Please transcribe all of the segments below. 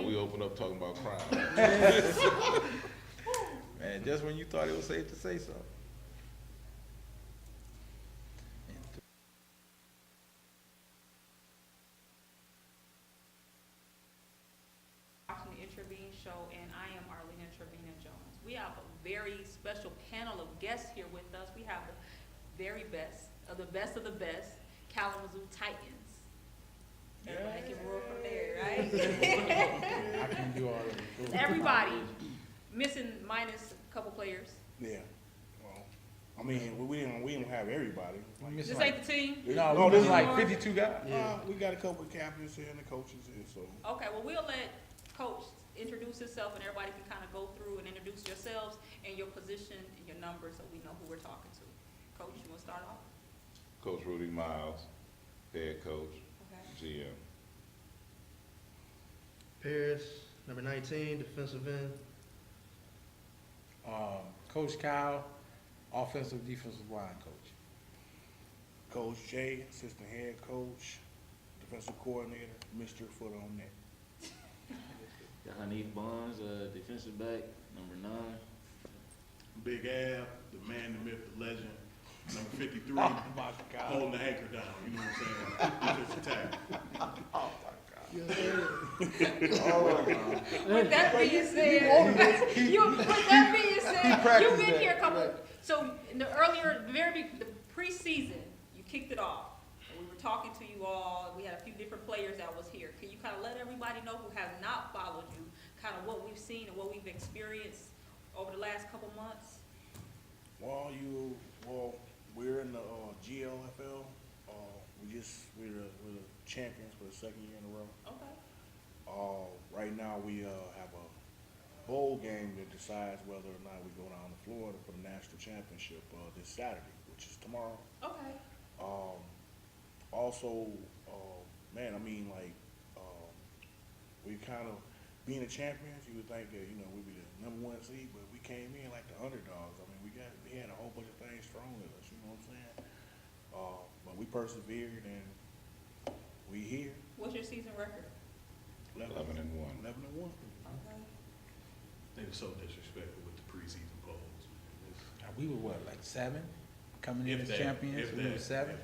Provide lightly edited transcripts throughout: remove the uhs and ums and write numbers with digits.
we open up talking about crime. Man, just when you thought it was safe to say so. Watching the Intervene show, and I am Arlena T Jones. We have a very special panel of guests here with us. We have the very best of the best, Kalamazoo Titans. Everybody can roll from there, right? I can do all of it. Everybody missing minus a couple players. Yeah. Well, I mean, we didn't have everybody. Like, This ain't the team? No, this is like 52 guys. we got a couple of captains here and the coaches here, so. Okay, well, we'll let Coach introduce himself, and everybody can kind of go through and introduce yourselves and your position and your numbers so we know who we're talking to. Coach, you want to start off? Coach Rudy Myles, head coach, Okay. GM. Paris, number 19, defensive end. Coach Kyle, offensive defensive line coach. Coach Jay, assistant head coach, defensive coordinator, Mr. Foot on Net. Got Haneef Bonds, defensive back, number 9. Big Ab, the man, the myth, the legend, number 53, Oh my God. holding the anchor down, you know what I'm saying? Defensive tackle. Oh my God. With that being said, you've been here a couple. So in the the preseason, you kicked it off. And we were talking to you all. We had a few different players that was here. Can you kind of let everybody know who has not followed you, kind of what we've seen and what we've experienced over the last couple months? Well, we're in the GLFL. We're the champions for the second year in a row. Okay. Right now we have a bowl game that decides whether or not we go down to Florida for the national championship this Saturday, which is tomorrow. Okay. Also, man, I mean, like, we kind of, being the champions, you would think that, we'd be the #1 seed, but we came in like the underdogs. I mean, we had a whole bunch of things thrown at us, you know what I'm saying? But we persevered and we here. What's your season record? 11-1. 11-1. Okay. They were so disrespectful with the preseason polls. We were what, like 7 coming in as champions? We were 7.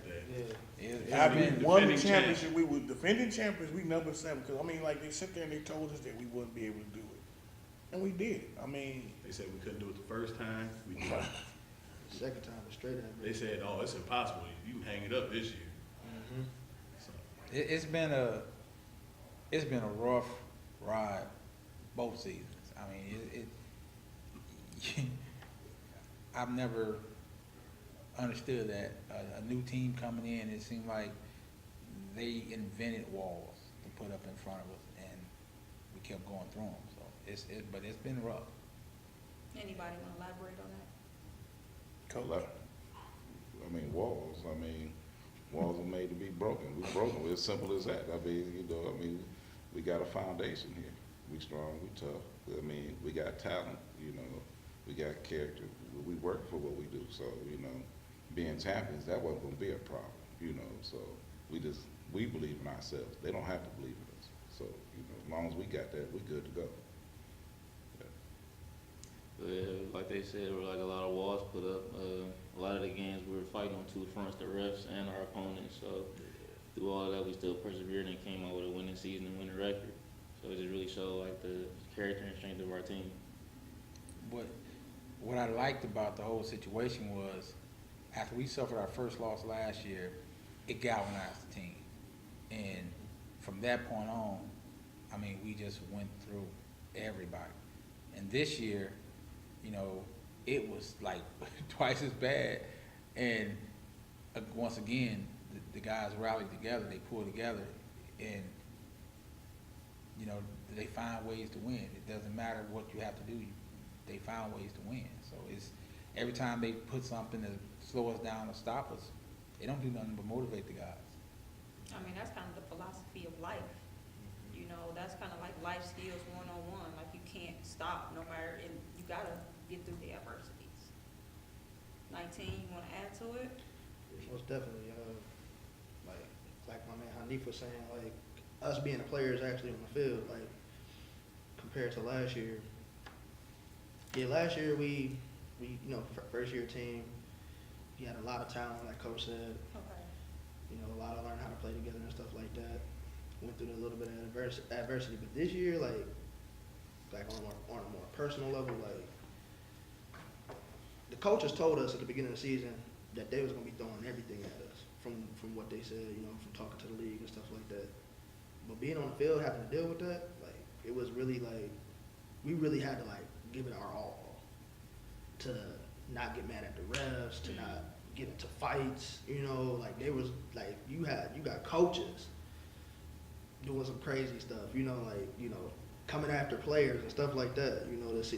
After we Been, won the championship, we were defending champions. We number 7 because I mean, like they sit there and they told us that we wouldn't be able to do it, and we did. I mean, They said we couldn't do it the first time. We did it. Second time was straight at me. They said, "Oh, it's impossible. You can hang it up this year." Mm-hmm. So, it's been a rough ride both seasons. I mean, I've never understood that a new team coming in, it seemed like they invented walls to put up in front of us, and we kept going through them. So but it's been rough. Anybody want to elaborate on that? Coach. I mean, walls are made to be broken. We broke them. It's simple as that. I mean, we got a foundation here. We strong, we tough. I mean, we got talent, we got character. We work for what we do. So, being champions, that wasn't going to be a problem, So we believe in ourselves. They don't have to believe in us. So, as long as we got that, we're good to go. Yeah, like they said, there were like a lot of walls put up. A lot of the games we were fighting on 2 fronts, the refs and our opponents. So through all of that, we still persevered and came out with a winning season and winning record. So it just really showed like the character and strength of our team. What I liked about the whole situation was, after we suffered our first loss last year, it galvanized the team. And from that point on, I mean, we just went through everybody. And this year, it was like twice as bad. And once again, the guys rallied together, they pulled together, and, they find ways to win. It doesn't matter what you have to do, they found ways to win. So it's every time they put something to slow us down or stop us, they don't do nothing but motivate the guys. I mean, that's kind of the philosophy of life. That's kind of like life skills 101. Like, you can't stop no matter, and you got to get through the adversities. 19, you want to add to it? Most definitely. Like my man Haneef was saying, like us being the players actually on the field, like compared to last year. Yeah, last year we first year team, we had a lot of talent, like Coach said. Okay. A lot of learning how to play together and stuff like that. Went through a little bit of adversity, but this year, like on a more personal level, like the coaches told us at the beginning of the season that they was gonna be throwing everything at us from what they said, from talking to the league and stuff like that. But being on the field, having to deal with that, like it was really like we really had to like give it our all to not get mad at the refs, to not get into fights, like they was like you got coaches doing some crazy stuff, coming after players and stuff like that,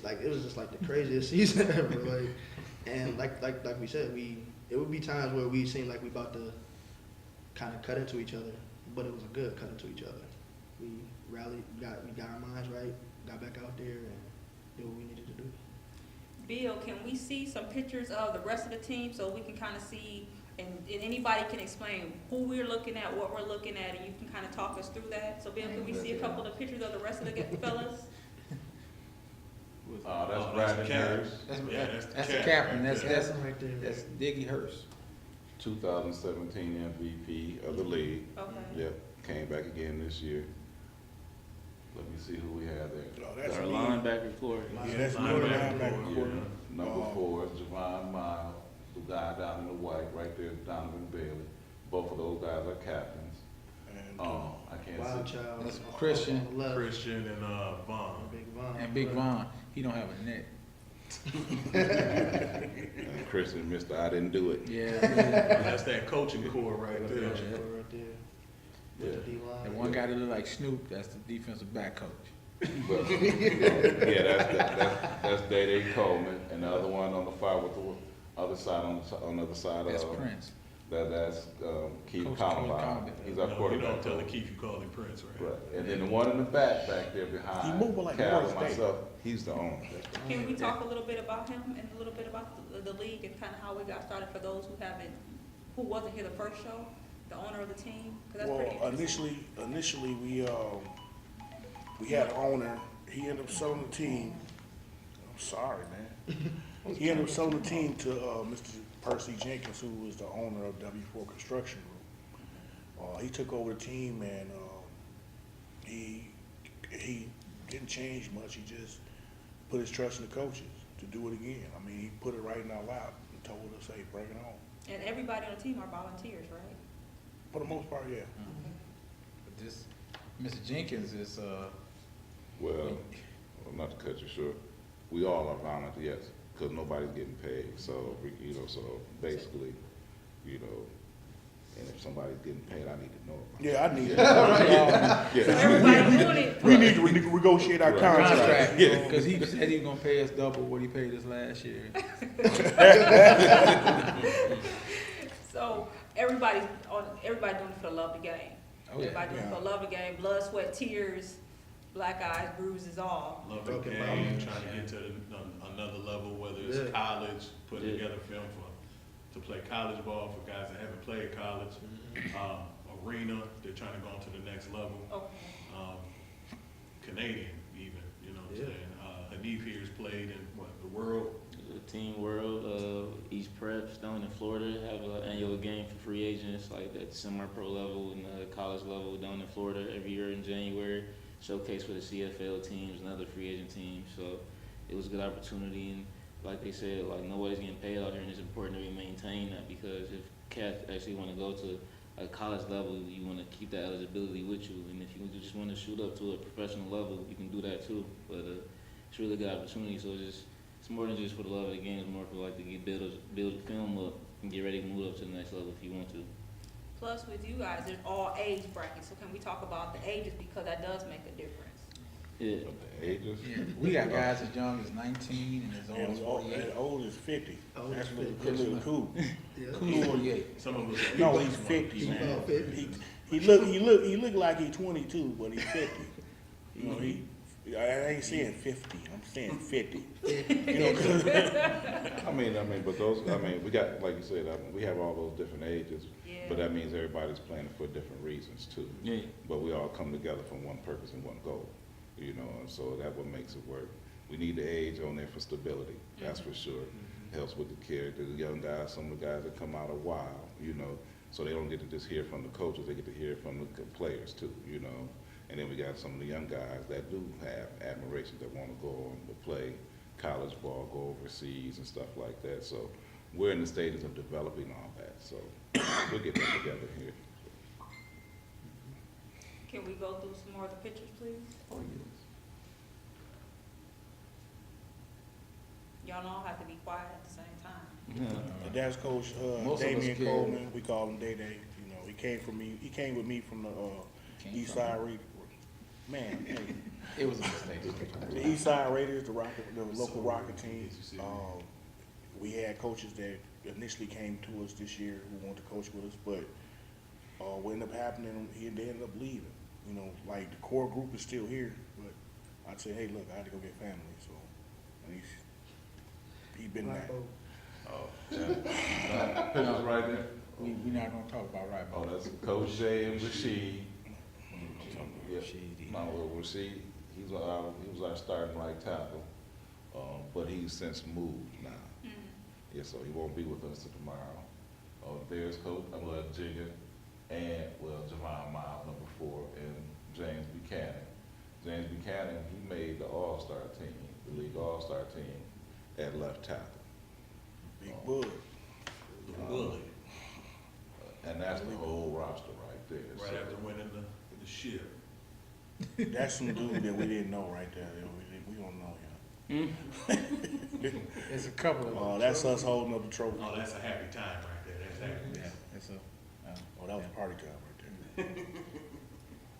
like it was just like the craziest season ever, like, and like we said, it would be times where we seemed like we about to kind of cut into each other, but it was a good cut into each other. We rallied, we got our minds right, got back out there and did what we needed to do. Bill, can we see some pictures of the rest of the team so we can kind of see, and anybody can explain who we're looking at, what we're looking at, and you can kind of talk us through that? So Bill, can we see a couple of pictures of the rest of the fellas? That's Brandon Harris, That's the captain, that's right there. that's Diggy Hurst. 2017 MVP of the league. Okay. Yep, came back again this year. Let me see who we have there. Oh, that's Our me. linebacker core. Yeah, that's me. Linebacker Linebacker core, core. Number 4 is JaVon Myles, the guy down in the white, right there, Donovan Bailey. Both of those guys are captains. And I can't Wild see. Child. That's on Christian. the left. Christian and Vaughn. Big Von. And Big Von, he don't have a neck. And Christian, Mr. I didn't do it. Yeah. That's that coaching core right there. Right there. Yeah. With the D-line. And one guy that look like Snoop, that's the defensive back coach. But, yeah, that's Day Coleman, and the other one on the far with the other side on the other side That's of Prince. that's Keith Coach Kalii. He's our No, you quarterback. don't tell the coach. Keith you call him Prince, right? Right, and then the one in the back there behind He moving like Cal Morris and Day. myself, he's the owner. Can we talk a little bit about him and a little bit about the league and kind of how we got started for those who wasn't here the first show, the owner of the team? 'Cause that's pretty well, interesting. initially we had an owner. He ended up selling the team. I'm sorry, man. He ended up selling the team to Mr. Percy Jenkins, who was the owner of W4 Construction Group. He took over the team, and he didn't change much. He just put his trust in the coaches to do it again. I mean, he put it right in our lap and told us, "Hey, bring it on." And everybody on the team are volunteers, right? For the most part, yeah. But this, Mr. Jenkins is, Well, not to cut you short, we all are volunteers because nobody's getting paid. So so basically, and if somebody's getting paid, I need to know. Yeah, I need it. So everybody doing it. We need to negotiate our Right. contract. contract, because he said he was gonna pay us double what he paid us last year. So everybody doing it for the love of the game. Oh, yeah. Everybody doing it for the love of the game, blood, sweat, tears, black eyes, bruises, all. Love the Broken game, bones. trying to get to another level, whether it's Yeah. college, putting Yeah. together film to play college ball for guys that haven't played college. Arena, they're trying to go on to the next level. Okay. Canadian even, you know what I'm Yeah. saying? Haneef here's played in the world. The Team World, East Preps down in Florida have an annual game for free agents, like at the semi-pro level and the college level down in Florida every year in January. Showcase for the CFL teams and other free agent teams. So it was a good opportunity, and like they said, like nobody's getting paid out here, and it's important that we maintain that, because if cats actually want to go to a college level, you want to keep that eligibility with you, and if you just want to shoot up to a professional level, you can do that too. But it's really a good opportunity. So it's more than just for the love of the game. It's more for like to build film up and get ready to move up to the next level if you want to. Plus with you guys, there's all age brackets, so can we talk about the ages, because that does make a difference. Yeah. But the ages. Yeah, we got guys as young as 19 and as old And as as 48. old as 50. Old as That's 50. a little cool. Yeah. Cool 48. Some of us. No, he's 50, man. about 50. He look like he's 22, but he's 50. You know, I ain't saying 50. I'm saying 50. You know, 'cause But we got, like you said, we have all those different ages, Yeah. but that means everybody's playing for different reasons too. Yeah. But we all come together for one purpose and one goal. you know, and so that what makes it work. We need the age on there for stability, that's for sure. Helps with the character, the young guys, some of the guys that come out a while, you know, so they don't get to just hear from the coaches, they get to hear from the players too, you know. And then we got some of the young guys that do have admiration, that want to go on to play college ball, go overseas and stuff like that. So we're in the stages of developing all that, so we'll get that together here. Can we go through some more of the pictures, please? Oh, yes. Y'all all have to be quiet at the same time. And that's Coach Most of us Damian scared. Coleman. We call him Day Day. You know, he came from me. He came with me from the East Side Raiders. Man, hey, It was a mistake. the East Side Raiders, the local Rocket team. We had coaches that initially came to us this year who wanted to coach with us, but what ended up happening, they ended up leaving. You know, like the core group is still here, but I'd say, hey, look, I had to go get family, so and he been there. Oh, pictures right there. We not gonna talk about right Oh, ball. that's Coach Jay and Rasheed. Yeah, Rasheed. my little Rasheed, he was our starting right tackle, but he's since moved now. Yeah, so he won't be with us tomorrow. There's Coach, Jigga, and, JaVon Myles, number 4, and James Buchanan. James Buchanan, he made the All-Star team, the league All-Star team at left tackle. Big Bud. And that's the whole roster right there. Right So- after winning the ship. That's some dude that we didn't know right there. We don't know him. There's a couple of them. That's us holding up the trophy. Oh, that's a happy time right there. That's happy. Yeah, it's a, Oh, that was a party time right there.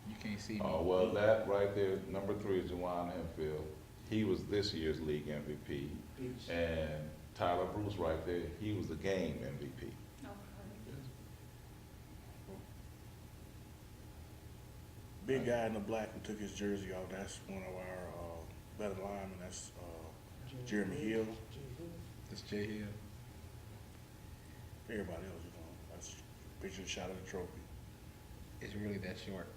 you can't see me. Oh, well, that right there, number 3 is JaVaun Hempfield. He was this year's league MVP. And Tyler Bruce right there, he was the game MVP. Big guy in the black who took his jersey off, that's one of our better linemen. That's Jeremy Hill. This Jay Hill. Everybody else, you know, that's a picture shot of the trophy. It's really that short.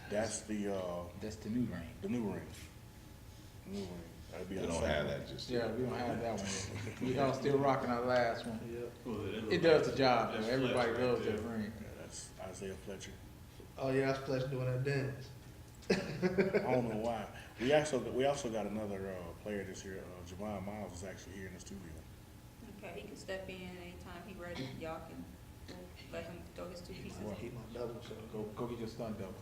That's the That's the new ring. new ring. New ring. That'd be They our don't second have ring. that just Yeah, yet. we don't have that one yet. We all still rocking our last one. Yeah. It does the job, though. That's Everybody Fletcher loves right that ring. Yeah, that's Isaiah Fletcher. Oh yeah, that's Fletcher doing that dance. I don't know why. We also got another player this year. JaVon Myles is actually here in the studio. Okay, he can step in anytime he ready. Y'all can let him throw his 2 pieces Well, in. he my double, so Go get your stunt double.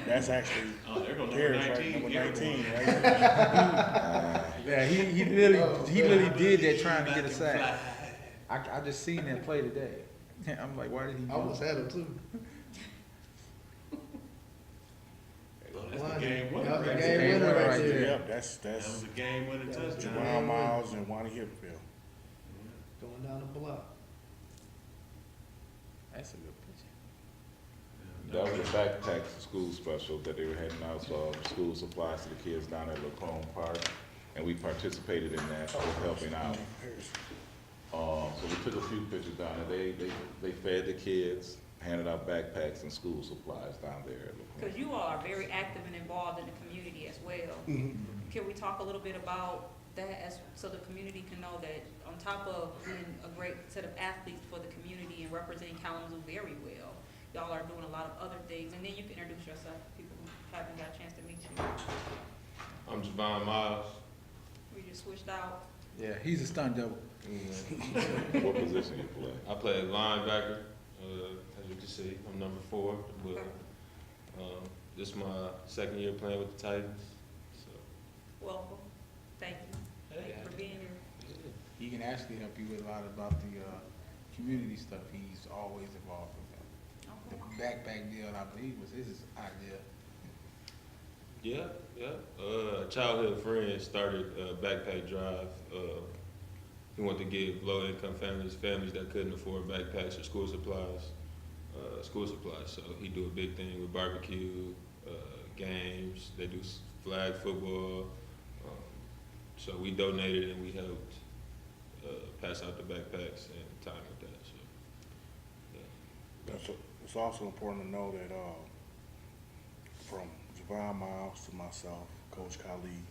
That's actually Oh, there goes number Terrence, 19. right? Number Everyone. 19, right? Yeah, he literally did that trying to get a sack. I just seen that play today. I'm like, why did he I do almost that? had him too. Oh, that's the game winner. That was the right game there. winner right right there. there. Yep, that's That was a game winning That was touchdown. JaVon Myles and Wani Hipfield. Going down the block. That's a good picture. That was a backpack to school special that they were handing out school supplies to the kids down at Lacombe Park, and we participated in that, with helping out. So we took a few pictures down there. They fed the kids, handed out backpacks and school supplies down there at Lacombe. Because you all are very active and involved in the community as well. Can we talk a little bit about that so the community can know that on top of being a great set of athletes for the community and representing Kalamazoo very well, y'all are doing a lot of other things, and then you can introduce yourself to people who haven't got a chance to meet you. I'm JaVon Myles. We just switched out. Yeah, he's a stunt double. What position you play? I play linebacker. As you can see, I'm number 4. But this is my second year playing with the Titans. So Welcome. Thank you. Thank you for being here. He can actually help you with a lot about the community stuff. He's always involved with that. The Okay. backpack deal, I believe, was his idea. yeah. A childhood friend started a backpack drive. He wanted to give low-income families that couldn't afford backpacks or school supplies. So he do a big thing with barbecue, games. They do flag football. So we donated and we helped pass out the backpacks and time with that. So it's also important to know that from JaVon Myles to myself, Coach Kalii,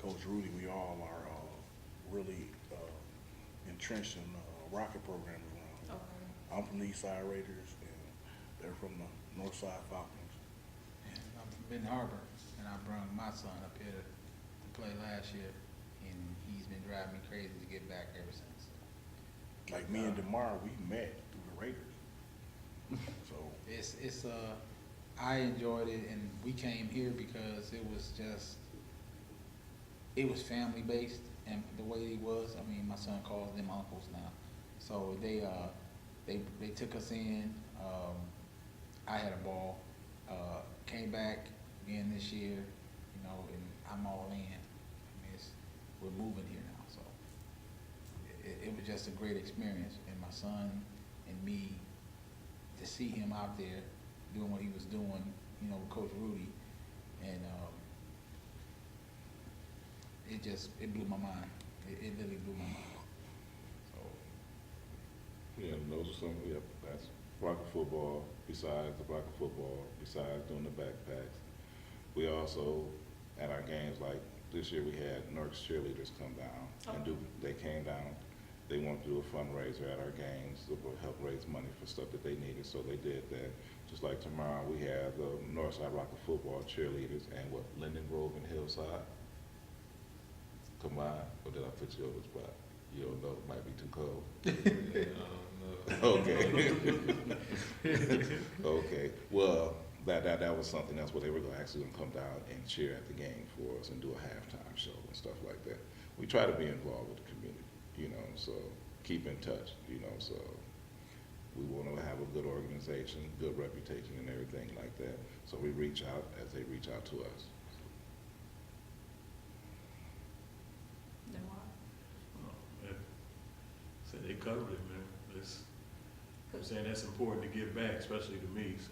Coach Rudy, we all are really entrenched in the Rocket program around. Okay. I'm from the East Side Raiders, and they're from the North Side Falcons. And I'm from Ben Harbor, and I brought my son up here to play last year, and he's been driving me crazy to get back ever since. Like me and Demmar, we met through the Raiders. So It's I enjoyed it, and we came here because it was family based, and the way it was, I mean, my son calls them uncles now. So they took us in. I had a ball. Came back again this year, you know, and I'm all in. I mean, we're moving here now, so it was just a great experience. And my son and me, to see him out there doing what he was doing, you know, with Coach Rudy, and it blew my mind. It literally blew my mind. So Yeah, those are some, yeah, that's Rocket football, besides the Rocket football, besides doing the backpacks. We also, at our games, like this year we had Norks cheerleaders come down and they came down. They wanted to do a fundraiser at our games to help raise money for stuff that they needed, so they did that. Just like tomorrow, we have the Northside Rocket football cheerleaders and what, Linden Grove and Hillside combined, or did I put you over the spot? You don't know, it might be too cold. Okay. Okay. Well, that was something else where they were actually gonna come down and cheer at the game for us and do a halftime show and stuff like that. We try to be involved with the community, you know, so keep in touch, you know, so we want to have a good organization, good reputation and everything like that. So we reach out as they reach out to us. So they covered it, man. I'm saying that's important to give back, especially to me, so,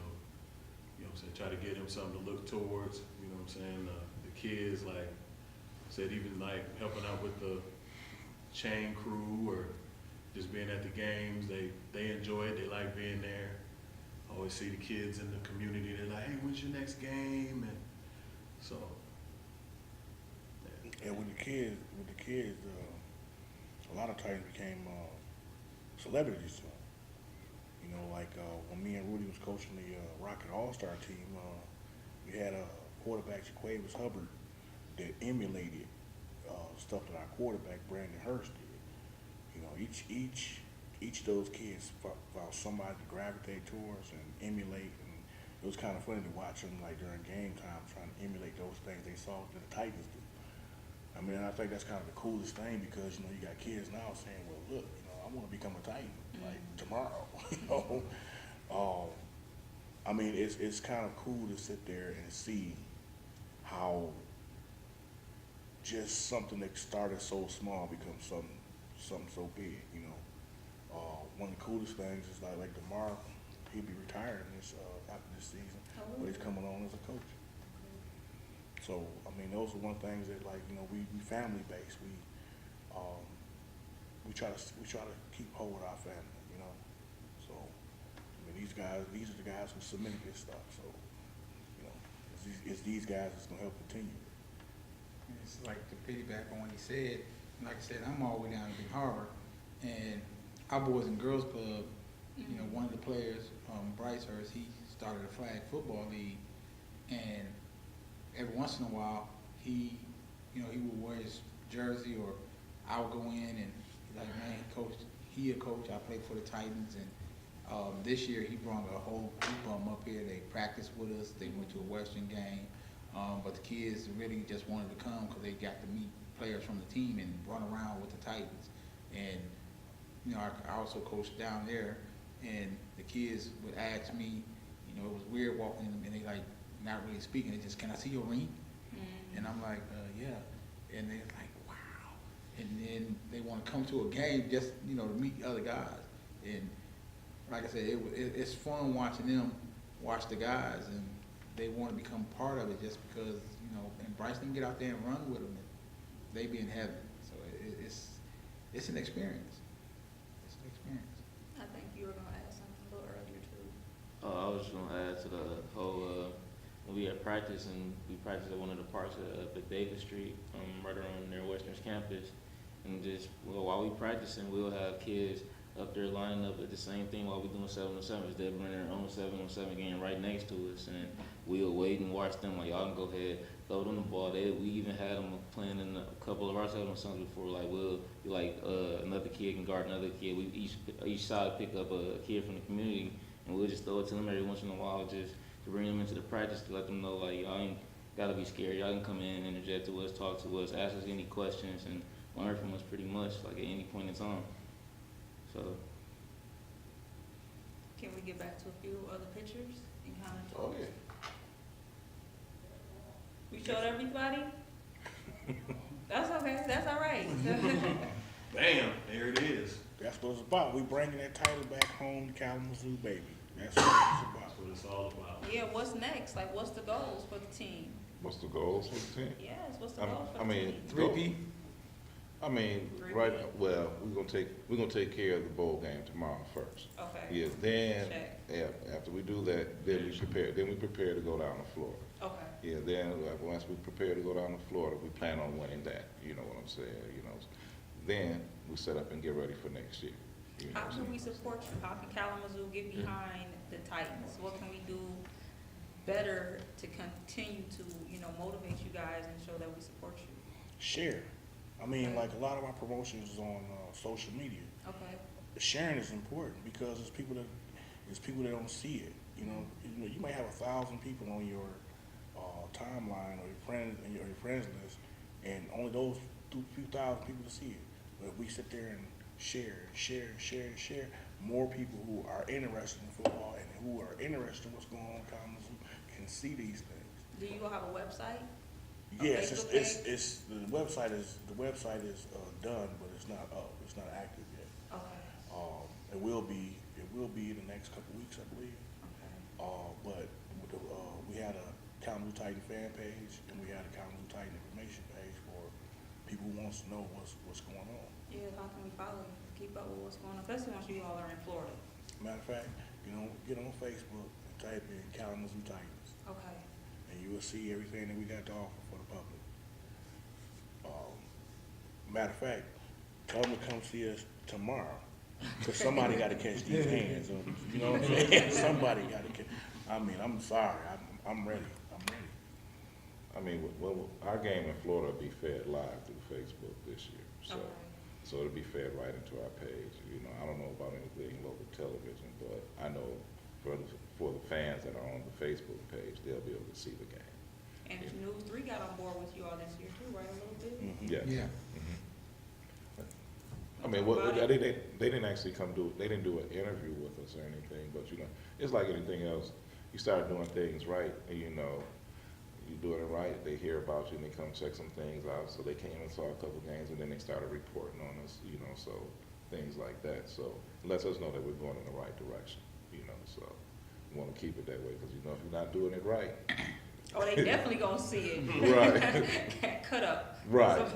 you know what I'm saying, try to get them something to look towards, you know what I'm saying, the kids, like, said even like helping out with the chain crew or just being at the games, they enjoy it, they like being there. I always see the kids in the community, they're like, hey, when's your next game? And so. yeah, with the kids, a lot of Titans became celebrities to them. You know, like when me and Rudy was coaching the Rocket All-Star team, we had a quarterback, Jaquavis Hubbard, that emulated stuff that our quarterback, Brandon Hurst, did. You know, each of those kids found somebody to gravitate towards and emulate, and it was kind of funny to watch them, like, during game time, trying to emulate those things they saw that the Titans do. I mean, I think that's kind of the coolest thing because, you know, you got kids now saying, well, look, you know, I want to become a Titan, like, tomorrow, you know. I mean, it's kind of cool to sit there and see how just something that started so small becomes something so big, you know. One of the coolest things is like Demmar, he'll be retiring after this season, but he's coming on as a coach. So, I mean, those are one things that, like, you know, we family based. We try to keep hold of our family, you know. So, I mean, these are the guys who submitted this stuff. So, you know, it's these guys that's gonna help continue. it's like to piggyback on what he said. Like I said, I'm all the way down in Big Harbor, and our Boys and Girls Club, you know, one of the players, Bryce Hurst, he started a flag football league, and every once in a while, he would wear his jersey, or I would go in and he's like, man, he a coach, I played for the Titans, and this year he brought a whole group of them up here. They practiced with us, they went to a Western game, but the kids really just wanted to come because they got to meet players from the team and run around with the Titans. And, you know, I also coached down there, and the kids would ask me, you know, it was weird walking in, and they like not really speaking, they just, can I see your ring? And I'm like, yeah. And they're like, wow. And then they want to come to a game just, you know, to meet other guys. And like I said, it's fun watching them watch the guys, and they want to become part of it just because, you know, and Bryce can get out there and run with them, and they be in heaven. So it's an experience. It's an experience. I think you were gonna add something a little earlier too. was just gonna add to the whole, when we had practice, and we practiced at one of the parks at Davis Street, right around near Western's campus. And just, well, while we practicing, we'll have kids up there lining up at the same thing while we doing 7-on-7s. They'll bring their own 7-on-7 game right next to us, and we'll wait and watch them. Like, y'all can go ahead, throw them the ball. We even had them playing in a couple of our 7-on-7s before. Like, we'll be like, another kid can guard another kid. We each side pick up a kid from the community, and we'll just throw it to them every once in a while, just to bring them into the practice, to let them know, like, y'all ain't gotta be scared. Y'all can come in and interject to us, talk to us, ask us any questions, and learn from us pretty much, like, at any point in time. So, Can we get back to a few other pictures and kind of talk? Oh, yeah. We showed everybody? That's okay, that's all right. Bam, there it is. That's what it's about. We bringing that title back home to Kalamazoo, baby. That's what it's about. That's what it's all about. Yeah, what's next? Like, what's the goals for the team? What's the goals for the team? Yes, what's the goals for I the mean, team? 3P? I mean, right, well, we're gonna take care of the bowl game tomorrow first. Okay. Yeah, then, Check. yeah, after we do that, then we prepare to go down to Florida. Okay. Yeah, then, once we prepare to go down to Florida, we plan on winning that, you know what I'm saying, you know. Then, we set up and get ready for next year. You know How what I'm can saying? we support you? How can Kalamazoo get behind the Titans? What can we do better to continue to, motivate you guys and show that we support you? Share. I mean, like, a lot of our promotions is on social media. Okay. Sharing is important because it's people that don't see it. You might have 1,000 people on your timeline or your friends list, and only those few thousand people to see it. But we sit there and share. More people who are interested in football and who are interested in what's going on in Kalamazoo can see these things. Do you all have a website? Yes, Facebook it's the website is done, but it's not up. It's not active yet. Okay. It will be in the next couple weeks, I believe. Okay. But we had a Kalamazoo Titan fan page, and we had a Kalamazoo Titan information page for people who wants to know what's going on. Yeah, how can we follow you? Keep up with what's going on, especially once you all are in Florida. Matter of fact, get on Facebook and type in Kalamazoo Titans, Okay. and you will see everything that we got to offer for the public. Matter of fact, tell them to come see us tomorrow, because somebody got to catch these hands. You know what I'm saying? Somebody got to catch. I mean, I'm sorry. I'm ready. I mean, well, our game in Florida will be fed live through Facebook this year, so. Okay. So it'll be fed right into our page. I don't know about anything local television, but I know for the fans that are on the Facebook page, they'll be able to see the game. And News 3 got on board with you all this year too, right, a little bit? Yes. Yeah. I mean, they didn't actually they didn't do an interview with us or anything, but it's like anything else. You start doing things right, and you're doing it right, they hear about you and they come check some things out. So they came and saw a couple games, and then they started reporting on us, so things like that. So it lets us know that we're going in the right direction, so we want to keep it that way, because if you're not doing it right. Oh, they definitely gonna see it. Right. Cut up. Right.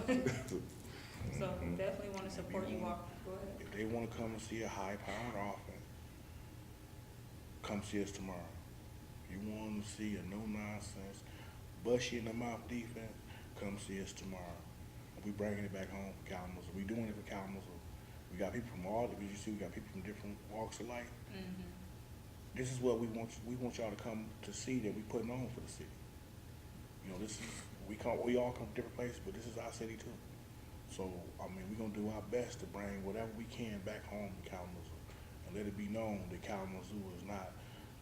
So definitely want to support you all. Go ahead. If they want to come and see a high-powered offense, come see us tomorrow. If you want to see a no-nonsense, bust you in the mouth defense, come see us tomorrow. We bringing it back home for Kalamazoo. We doing it for Kalamazoo. We got people from we got people from different walks of life. Mm-hmm. This is what we want y'all to come to see that we putting on for the city. We all come from different places, but this is our city too. So, I mean, we're gonna do our best to bring whatever we can back home to Kalamazoo, and let it be known that Kalamazoo is not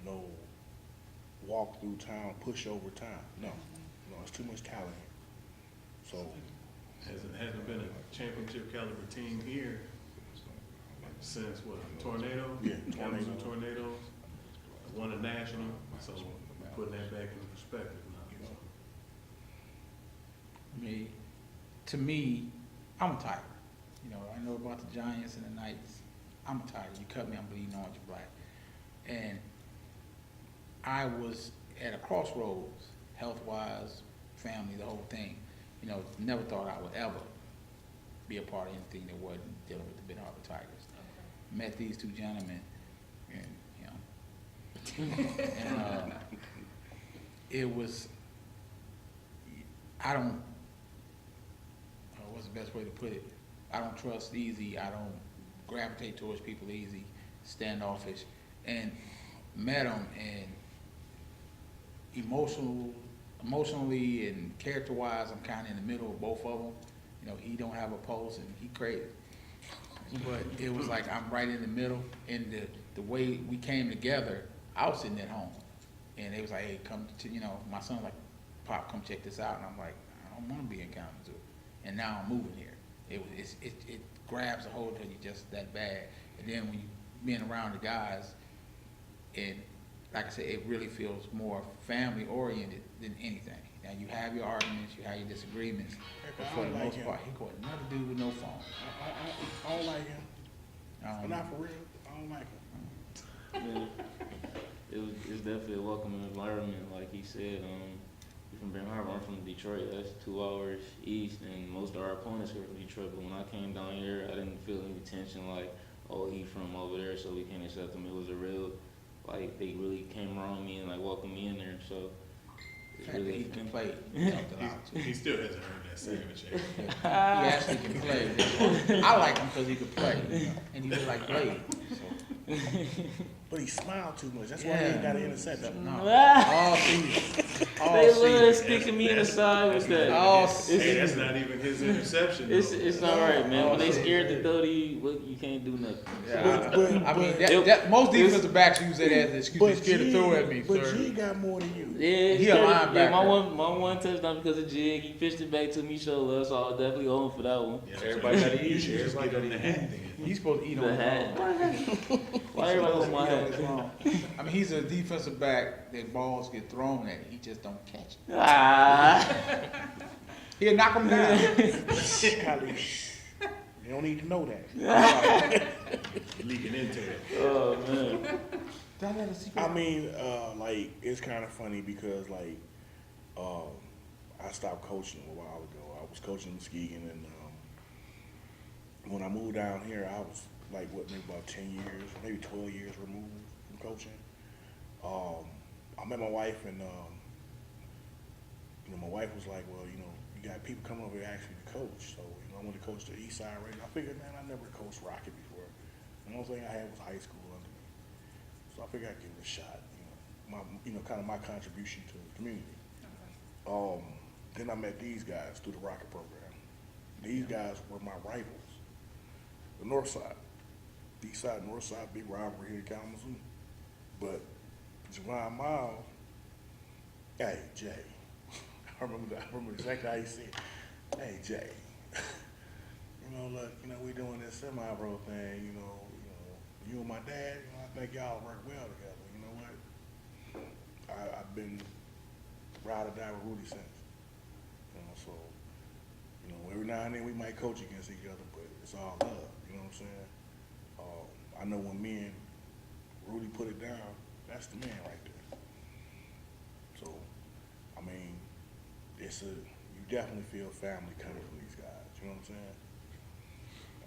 no walk through town, push over town. No, it's too much talent here. So, Hasn't been a championship caliber team here since what, Tornado? Yeah, Kalamazoo Tornado. Tornadoes, won a national, so we're putting that back into perspective now. To me, I'm a Tiger. I know about the Giants and the Knights. I'm a Tiger. You cut me, I'm bleeding orange and black. And I was at a crossroads, health-wise, family, the whole thing. Never thought I would ever be a part of anything that wasn't dealing with the Bid Harbor Tigers. Okay. Met these two gentlemen, and And it was, I don't, what's the best way to put it? I don't trust easy. I don't gravitate towards people easy, standoffish. And met him, and emotionally and character-wise, I'm kind of in the middle of both of them. You know, he don't have a pulse, and he crazy. But it was like I'm right in the middle, and the way we came together, I was sitting at home, and they was like, hey, come to, you know, my son's like, Pop, come check this out, and I'm like, I don't want to be in Kalamazoo, and now I'm moving here. It grabs a hold of you just that bad, and then when you being around the guys, and like I said, it really feels more family oriented than anything. Now you have your arguments, you have your disagreements, but for the most part, he got another dude with no phone. I don't like him. But not for real. I don't like him. Yeah, it's definitely a welcoming environment, like he said. We're from Ben Harbor, I'm from Detroit. That's 2 hours east, and most of our opponents were from Detroit. But when I came down here, I didn't feel any tension like, oh, he from over there, so we can't accept him. It was a real, like, they really came around me and like welcomed me in there. So it's really he can play. He helped a lot too. He still hasn't heard that sandwich yet. He actually can play. I like him because he could play, you know, and he look like Blade. So. But he smiled too much. That's why he ain't got an interception. No. All season. All They season. love sticking me in the side with that. All Hey, that's not even his interception. It's not right, man. When they scared to throw to you, look, you can't do nothing. Yeah, I mean, most defensive backs use that as an excuse. They're scared to throw at me. But Sir. G got more than you. Yeah, He a linebacker. Yeah, my one touchdown because of Jig. He pitched it back to me, show love, so I'll definitely owe him for that one. Yeah, Everybody got to you eat. should just Everybody give him got the to eat. hat then. He's supposed to eat on The his hat. own. Why everybody want my hat? I mean, he's a defensive back that balls get thrown at. He just don't catch it. Ah. He'll knock him down. Kalii. You don't need to know that. Leaking into it. Oh man. That ain't a secret. I mean, like, it's kind of funny because, like, I stopped coaching a while ago. I was coaching in Muskegon, and when I moved down here, I was, like, maybe about 10 years, maybe 12 years removed from coaching. I met my wife, and, my wife was like, well, you got people coming over here asking you to coach. So, I went to coach the East Side Radio. I figured, man, I never coached Rocket before. The only thing I had was high school under me. So I figured I'd give it a shot, kind of my contribution to the community. Okay. Then I met these guys through the Rocket program. These guys were my rivals. The North Side, East Side, North Side, big rivalry here in Kalamazoo. But JaVon Myles, hey, Jay, I remember exactly how he said, hey, Jay, look, we doing this Semi Pro thing, you and my dad, I think y'all work well together. You know what? I've been ride or die with Rudy since. So, every now and then we might coach against each other, but it's all love, you know what I'm saying? I know when me and Rudy put it down, that's the man right there. So, I mean, you definitely feel family coming from these guys, you know what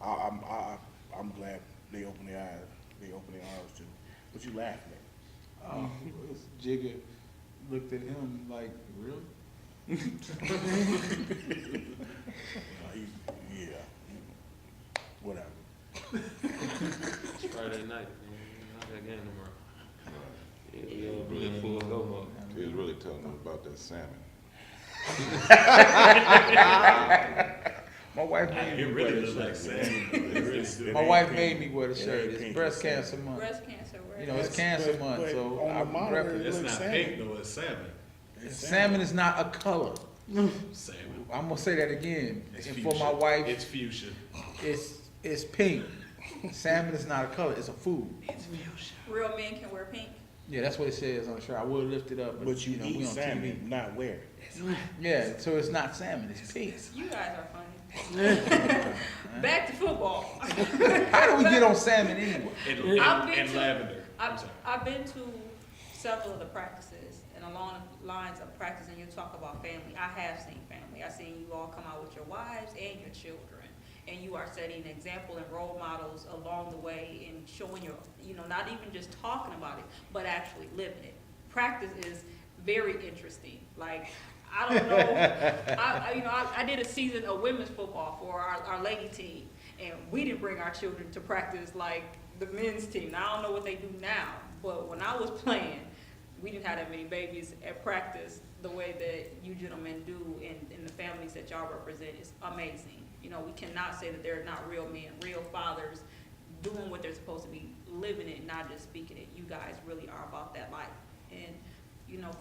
I'm saying? I'm glad they opened their eyes, too. What you laughing at? Jigga looked at him like, really? Yeah, whatever. It's Friday night, man. Not that game tomorrow. Yeah, really full go mode. He was really telling them about that salmon. My wife made It me really wear looks the like shirt. salmon. It really do. My wife made me wear the shirt. ain't It's pink, breast it's cancer month. Breast cancer, right? You know, it's cancer But- month, but so on the I'm monitor, repping. It's It looks not salmon. pink though, it's salmon. Salmon is not a color. Salmon. I'm gonna say that again. It's And fuchsia. for my wife, It's fuchsia. it's pink. Salmon is not a color. It's a food. Real men can wear pink. Yeah, that's what it says on the shirt. I would lift it up, But you we eat on salmon, TV. not wear it. Yeah, so it's not salmon. It's pink. You guys are funny. Back to football. How do we get on salmon anyway? I've been And to- lavender. I'm sorry. I've been to several of the practices, and along the lines of practicing, you talk about family. I have seen family. I've seen you all come out with your wives and your children. and you are setting an example and role models along the way and showing your, not even just talking about it, but actually living it. Practice is very interesting. Like, I don't know, I did a season of women's football for our lady team, and we didn't bring our children to practice like the men's team. Now, I don't know what they do now, but when I was playing, we didn't have that many babies at practice the way that you gentlemen do in the families that y'all represent is amazing. We cannot say that they're not real men, real fathers, doing what they're supposed to be, living it, not just speaking it. You guys really are about that life. And,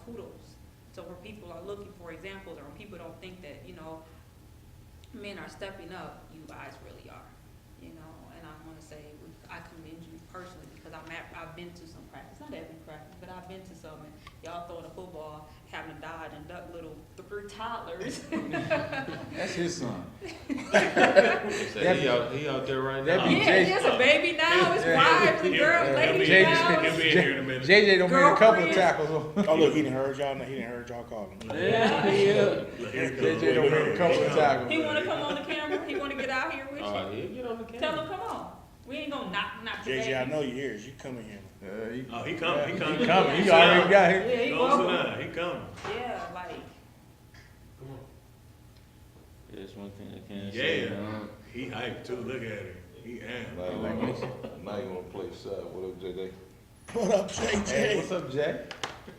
kudos. So when people are looking for examples, or when people don't think that, men are stepping up, you guys really are. And I want to say, I commend you personally, because I've been to some practice, not every practice, but I've been to some, and y'all throwing a football, having to dodge and duck little 3 toddlers. That's his son. He out there right now. Yeah, he has a baby now, his wife, the girl, ladies now. He'll be in here in a minute. JJ don't make a couple of Girlfriend. tackles. Oh, look, he didn't heard y'all call him. Yeah. JJ don't make a couple of tackles. He want to come on the camera? He want to get out here with you? He'll get on the camera. Tell him, come on. We ain't gonna knock your JJ, I baby. know you here. You coming here. He coming. He coming. He already got Yeah, it. he Don't sit welcome. down. He coming. Yeah, like, That's one thing I can say. Yeah. He hyped too. Look at him. He amped. Now you wanna play side, what up, JJ? What up, JJ? Hey, what's up, Jay?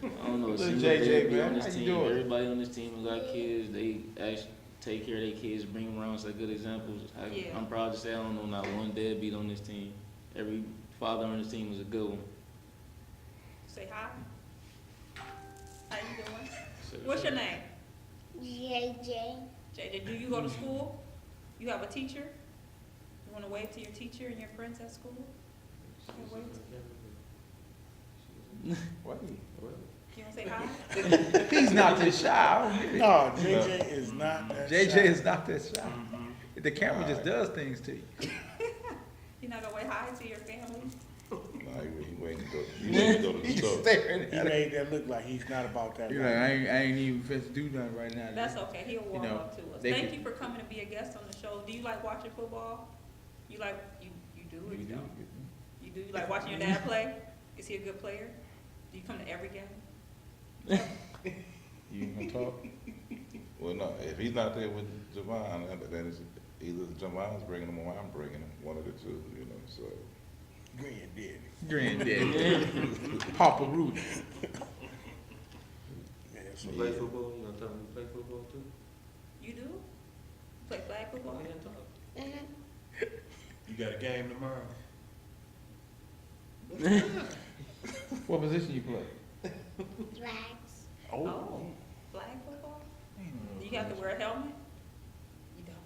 I don't know. Little single JJ, dad be man. on this How you team. doing? Everybody on this team who got kids, they actually take care of their kids, bring them around, set good examples. Yeah. I'm proud to say I don't know not one deadbeat on this team. Every father on this team is a good one. say hi. How you doing? What's your name? JJ. JJ, do you go to school? You have a teacher? You wanna wave to your teacher and your friends at school? You wanna wave to- What? You wanna say hi? He's not this shy. I don't get it. No, JJ is not that JJ shy. is not this shy. The camera just does things to you. You're not gonna wave hi to your family? Nah, he waiting to go, he waiting to go to the He's store. staring He at it. made that look like he's not about that You're like, life. I ain't even fit to do nothing right now. That's okay, he'll warm know, up to us. they Thank could- you for coming to be a guest on the show. Do you like watching football? You like, you do or you don't? You do? You like watching your dad play? Is he a good player? Do you come to every game? You gonna talk? Well, no, if he's not there with JaVaun, then it's either JaVaun's bringing him or I'm bringing him, one of the two, so. Granddaddy. Granddaddy. Papa Rudy. Yeah, so You play football? You gonna tell me you play football too? You do? Play flag football? You got a game tomorrow? What position you play? Flags. Oh, flag football? Do you have to wear a helmet? You don't.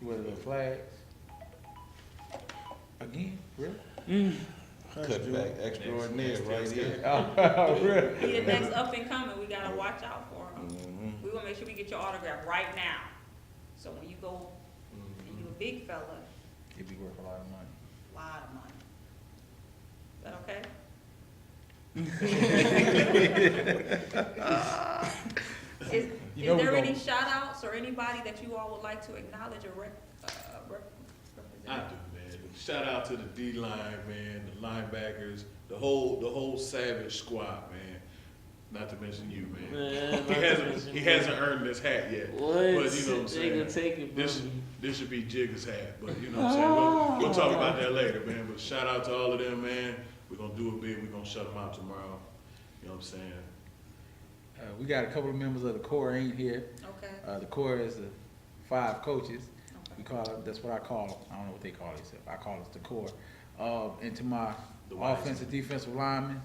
You wear the flags? Again? Really? Cut back extraordinaire right here. Oh, really? He the next up and coming, we gotta watch out for him. Mhm. We wanna make sure we get your autograph right now. So when you go, and you a big fella, It'd be worth a lot of money. lot of money. Is that okay? Is You know we there any gon- shout outs or anybody that you all would like to acknowledge or represent? I do, man. Shout out to the D line, man, the linebackers, the whole Savage squad, man. Not to mention you, man. He hasn't earned this hat yet. What? But you know what I'm They saying. gonna take it This from me. this should be Jigga's hat, but you know what I'm saying. We'll talk about that later, man. But shout out to all of them, man. We're gonna do it big. We're gonna shut them out tomorrow. You know what I'm saying. We got a couple of members of the core ain't here. Okay, The core is the 5 coaches. We okay. call it, that's what I call them. I don't know what they call themselves. I call it the core. And to my The wise offensive, defensive lineman,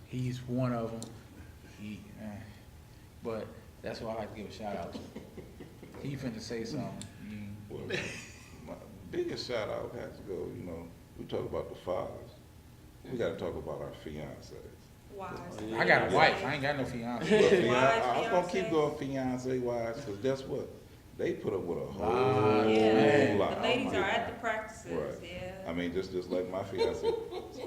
he's one of them. But that's what I like to give a shout out to. He finna say something. Well, my biggest shout out has to go, we talk about the fathers. We gotta talk about our fiancés. Wise. I got a wife. I ain't got no fiance. Well, Wise I was gonna fiancé. keep going fiancé wise, cause guess what? They put up with a whole Yeah, lot. the ladies are at the practices, Right. yeah. I mean, just like my fiance.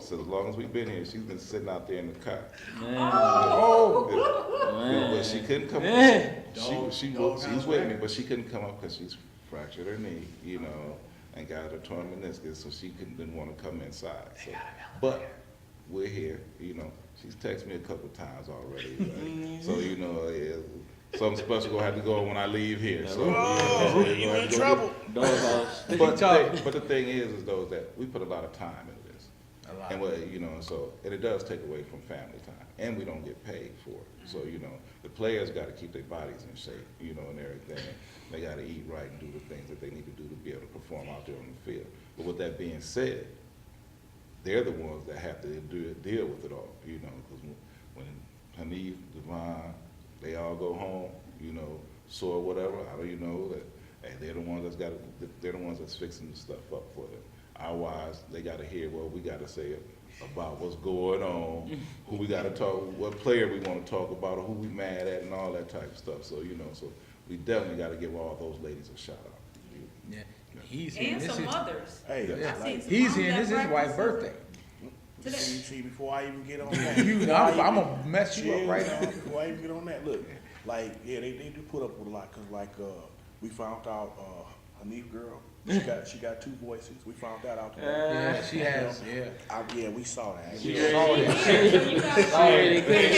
So as long as we've been here, she's been sitting out there in the car. Man. Oh! Man. But she couldn't come Man. up. She's with me, but she couldn't come up because she's fractured her knee, you know, and got a torn meniscus, so she didn't want to come inside. So, but we're here, you know. She's texted me a couple times already. Right? So, you know, something special gonna have to go on when I leave here. So, You in trouble. But the thing is though, that we put a lot of time into this. And you know, and it does take away from family time, and we don't get paid for it. So, you know, the players got to keep their bodies in shape, you know, and everything. They got to eat right and do the things that they need to do to be able to perform out there on the field. But with that being said, they're the ones that have to deal with it all, you know, because when Haneef, JaVaun, they all go home, you know, sore whatever, how do you know that? Hey, they're the ones that's fixing the stuff up for them. Our wives, they got to hear what we got to say about what's going on, who we got to talk, what player we want to talk about, or who we mad at, and all that type of stuff. So, you know, so we definitely got to give all those ladies a shout out. Yeah, he's here. And this some is, others. Hey, yeah. I seen some He's moms here. that This is his wife's breakfast. birthday. see, before I even get on that, I'm gonna mess you up right now. Before I even get on that, look, like, yeah, they do put up with a lot, cause like, we found out, Haneef girl, she got 2 voices. We found that out today. Yeah, she has. Yeah. Yeah, we saw that. She saw You guys-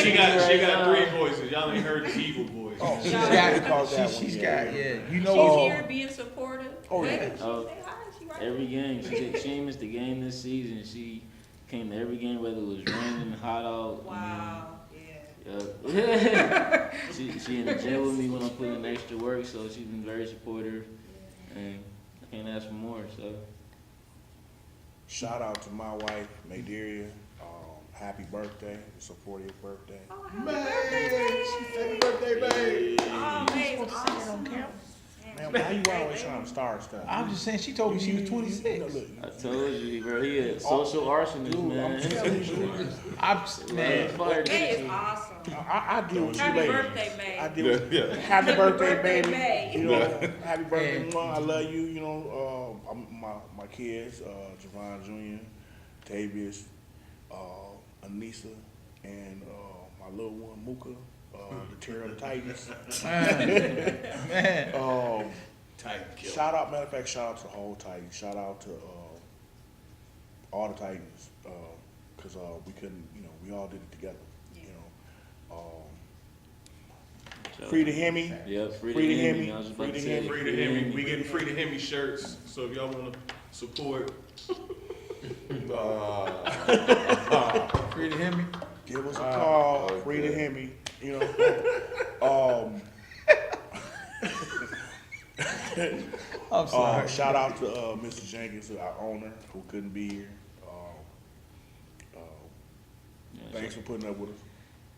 She got 3 voices. Y'all ain't heard the evil voice. Oh, She's Yeah. got. She's got. Yeah. You know. She's here being supportive. Oh, Hey, yeah. she Oh. say hi, she right Every game, she ain't missed a game this season. She came to every game, whether it was raining, hot out. Wow, yeah. Yeah. she in the gym with me when I'm putting in extra work, so she's been very supportive, and I can't ask for more. So Shout out to my wife, Mayderia. Happy birthday. It's her 40th birthday. Oh, happy birthday, babe. Happy birthday, babe. Oh, babe, awesome. Man, why you always trying to start stuff? I'm just saying. She told me she was 26. Look, I told you, bro, he a social arsonist, dude, man. I'm telling you, Man. Fire May is team. awesome. I deal with you Happy ladies. birthday, May. I deal with Yeah. Happy birthday, baby. May. You know, happy birthday, And- Mom. I love you. You know, my kids, JaVon Jr., Tavius, Anissa, and my little one, Mooka, the Terror of the Titans. Man. Titan killer. Shout out, matter of fact, shout out to the whole Titans. Shout out to all the Titans, because we couldn't, you know, we all did it together. You know, free to Hemi. Yeah, Free to Hemi. I was about Free to to say Hemi. Free to Hemi. We getting free to Hemi shirts. So if y'all want to support, Free to hear me. Give us a call. Free to Hemi. You know. I'm sorry. Shout out to Mr. Jenkins, our owner, who couldn't be here. Yeah, Thanks for putting up with us.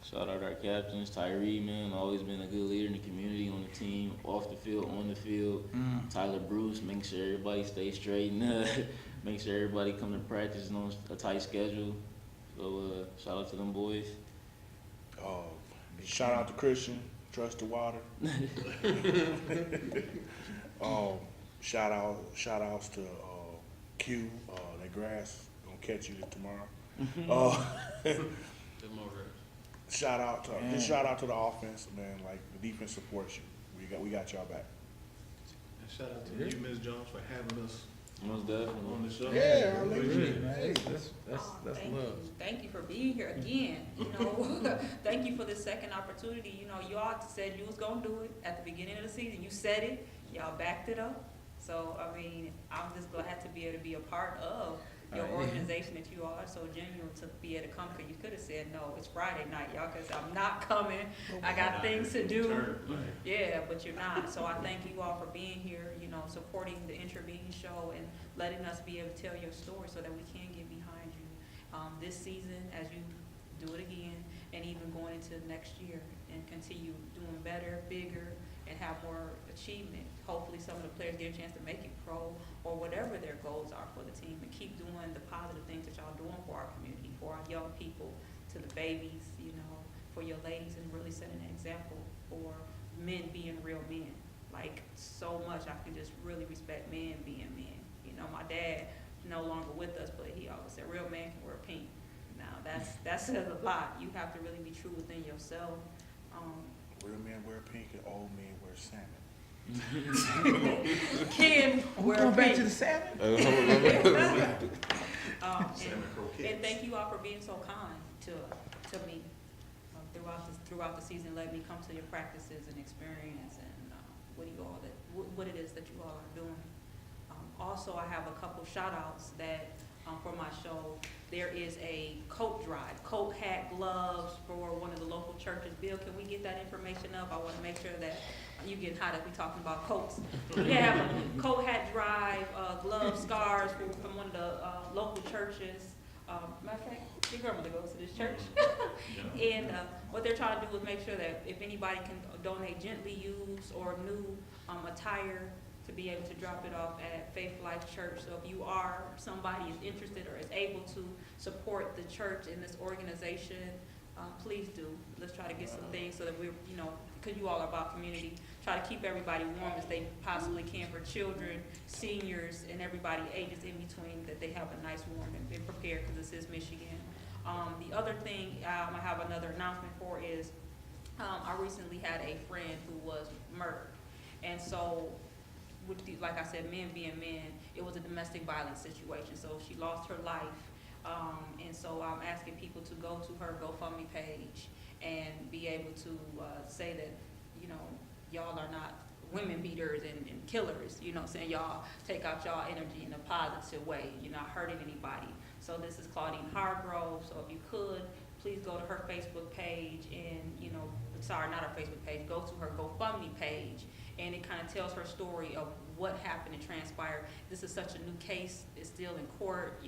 Shout out our captains, Tyree, man, always been a good leader in the community, on the team, off the field, on the field. Tyler Bruce, make sure everybody stay straight and make sure everybody come to practice on a tight schedule. So shout out to them boys. Shout out to Christian, trust the water. Shout outs to Q. That grass gonna catch you tomorrow. Shout out to just shout out to the offense, man. Like the defense supports you. We got y'all back. and shout out to you, Ms. Jones, for having us Most definitely. on the show. Yeah, We I appreciate it. Hey, that's Oh, thank love. you. Thank you for being here again. You know, thank you for the second opportunity. You know, y'all said you was gonna do it at the beginning of the season. You said it. Y'all backed it up. So I mean, I'm just glad to be able to be a part of your Yeah. organization that you all are so genuine to be able to come. Cause you could have said no. It's Friday night, y'all. Cause I'm not coming. I got things to do. Yeah, but you're not. So I thank you all for being here, you know, supporting the Intervene show and letting us be able to tell your story so that we can get behind you this season as you do it again and even going into next year and continue doing better, bigger, and have more achievement. Hopefully some of the players get a chance to make it pro or whatever their goals are for the team and keep doing the positive things that y'all doing for our community, for our young people, to the babies, you know, for your ladies, and really setting an example for men being real men. Like, so much I can just really respect men being men. You know, my dad no longer with us, but he always said, real man can wear pink. Now, that says a lot. You have to really be true within yourself. Real men wear pink and old men wear salmon. Can wear a Going back to pink. the salmon? Salmon croquettes. And thank you all for being so kind to me throughout the season, letting me come to your practices and experience and what it is that you all are doing. Also, I have a couple shout outs that for my show. There is a coat drive, coat, hat, gloves for one of the local churches. Bill, can we get that information up? I want to make sure that you get hot if we talking about coats. We have a coat, hat drive, gloves, scarves from one of the local churches. Matter of fact, your grandmother goes to this church. And what they're trying to do is make sure that if anybody can donate gently used or new attire, to be able to drop it off at Faith Life Church. So if you are, somebody is interested or is able to support the church in this organization, please do. Let's try to get some things so that we're, because you all are about community, try to keep everybody warm as they possibly can for children, seniors, and everybody ages in between, that they have a nice warm and prepared, because this is Michigan. The other thing I have another announcement for is I recently had a friend who was murdered. And so, like I said, men being men, it was a domestic violence situation. So she lost her life. And so I'm asking people to go to her GoFundMe page and be able to say that, y'all are not women beaters and killers. Saying y'all take out y'all energy in a positive way. You're not hurting anybody. So this is Claudine Hargrove. So if you could, please go to her Facebook page and, sorry, not her Facebook page, go to her GoFundMe page. And it kind of tells her story of what happened and transpired. This is such a new case. It's still in court.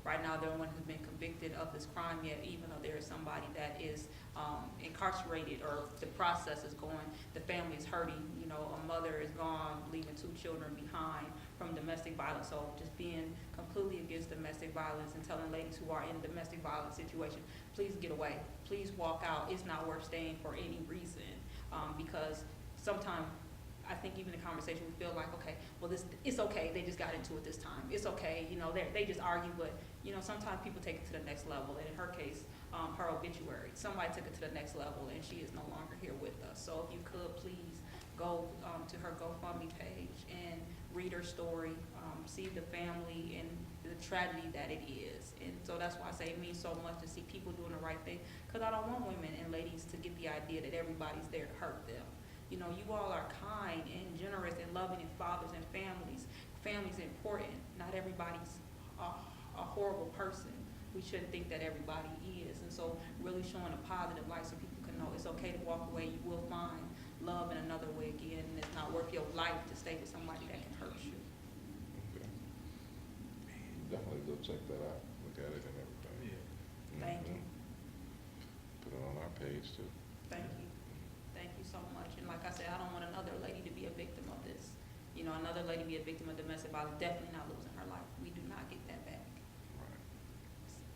Right now, no one has been convicted of this crime yet, even though there is somebody that is incarcerated or the process is going. The family is hurting. A mother is gone, leaving 2 children behind from domestic violence. So just being completely against domestic violence and telling ladies who are in a domestic violence situation, please get away. Please walk out. It's not worth staying for any reason, because sometimes I think even in conversation we feel like, okay, well, it's okay, they just got into it this time. It's okay, they just argue, but, sometimes people take it to the next level. And in her case, her obituary, somebody took it to the next level, and she is no longer here with us. So if you could, please go to her GoFundMe page and read her story, see the family and the tragedy that it is. And so that's why I say it means so much to see people doing the right thing, because I don't want women and ladies to get the idea that everybody's there to hurt them. You all are kind and generous and loving and fathers and families. Family's important. Not everybody's a horrible person. We shouldn't think that everybody is. And so really showing a positive light so people can know it's okay to walk away. You will find love in another way again, and it's not worth your life to stay with somebody that can hurt you. Okay. Definitely go check that out. Look at it and everything. Yeah. Thank you. Put it on our page too. Thank you. Thank you so much. And like I said, I don't want another lady to be a victim of this. Another lady be a victim of domestic violence, definitely not losing her life. We do not get that back. Right.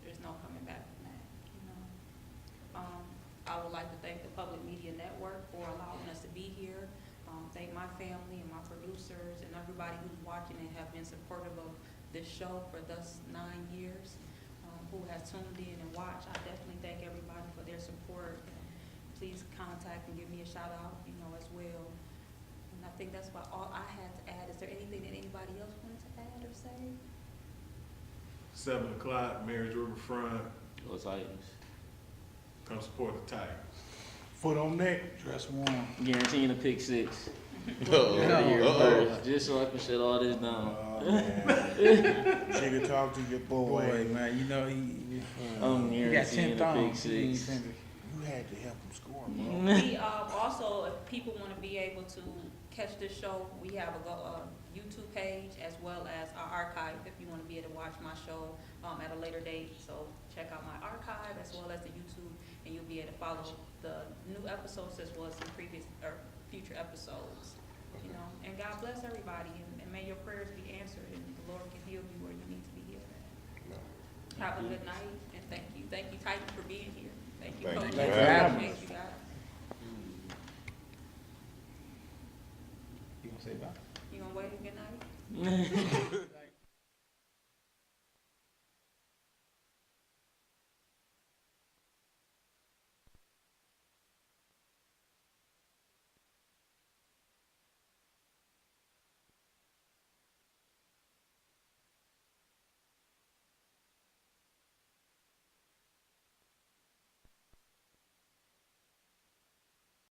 There's no coming back from that, I would like to thank the Public Media Network for allowing us to be here. Thank my family and my producers and everybody who's watching and have been supportive of this show for thus 9 years, who has tuned in and watched. I definitely thank everybody for their support. Please contact and give me a shout out, as well. And I think that's about all I had to add. Is there anything that anybody else wanted to add or say? 7 o'clock, Marriage Riverfront. Go Titans. Come support the Titans. Foot on neck. Dress warm. Guaranteeing a pick 6. Uh-oh. Just so I can shut all this down. Oh, man. She can talk to your boy. Boy, man, I'm he got 10 guaranteeing a pick thumbs. 6. You had to help him score, bro. We also, if people want to be able to catch this show, we have a YouTube page as well as our archive if you want to be able to watch my show at a later date. So check out my archive as well as the YouTube, and you'll be able to follow the new episodes as well as some previous or future episodes. And God bless everybody, and may your prayers be answered, and the Lord can heal you where you need to be healed at. Have a good night, and thank you. Thank you, Titan, for being here. Thank you, Thank Coach. you for having Thank you.